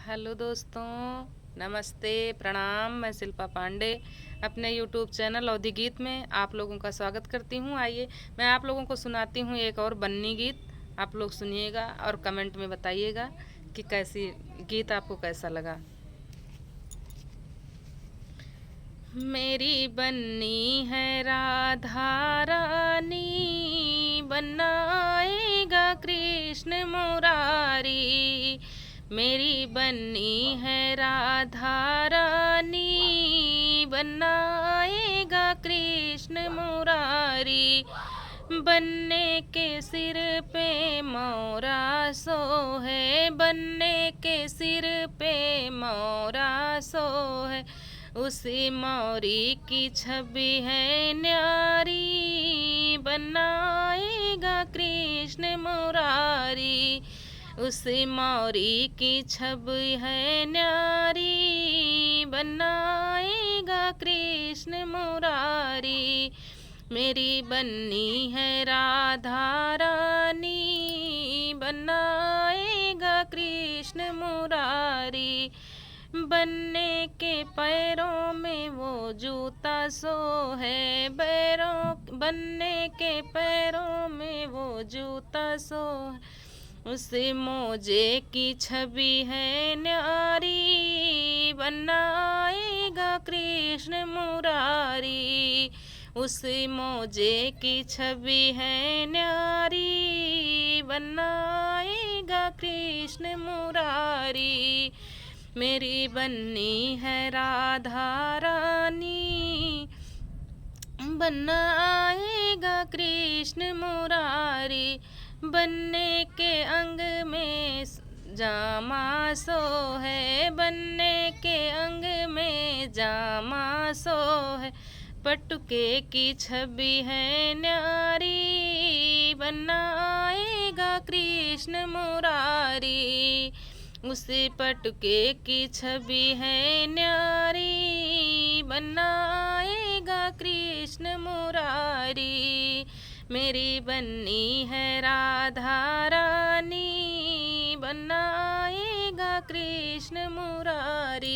Hello दोस्तों, नमस्ते, प्रणाम। मैं शिल्पा पांडे अपने यूट्यूब चैनल अवधि गीत में आप लोगों का स्वागत करती हूँ। आइए मैं आप लोगों को सुनाती हूँ एक और बन्नी गीत। आप लोग सुनिएगा और कमेंट में बताइएगा कि कैसी गीत आपको कैसा लगा। मेरी बन्नी है राधा रानी, बनाएगा कृष्ण मुरारी। मेरी बन्नी है राधा रानी, बनाएगा कृष्ण मुरारी। बन्ने के सिर पे मोरा सो है, बन्ने के सिर पे मोरा सो है। उसी मौरी की छवि है न्यारी, बनाएगा कृष्ण मुरारी। उसी मौरी की छवि है न्यारी, बनाएगा कृष्ण मुरारी। मेरी बन्नी है राधा रानी, बनाएगा कृष्ण मुरारी। बन्ने के पैरों में वो जूता सो है, बन्ने के पैरों में वो जूता सो है। उसे मोजे की छवि है न्यारी, बनाएगा कृष्ण मुरारी। उसे मोजे की छवि है न्यारी, बनाएगा कृष्ण मुरारी। मेरी बन्नी है राधा रानी, बनाएगा कृष्ण मुरारी। बन्ने के अंग में जामा सो है, बन्ने के अंग में जामा सो है। पटुके की छवि है न्यारी, बनाएगा कृष्ण मुरारी। उसे पटुके की छवि है न्यारी, बनाएगा कृष्ण मुरारी। मेरी बन्नी है राधा रानी, बनाएगा कृष्ण मुरारी।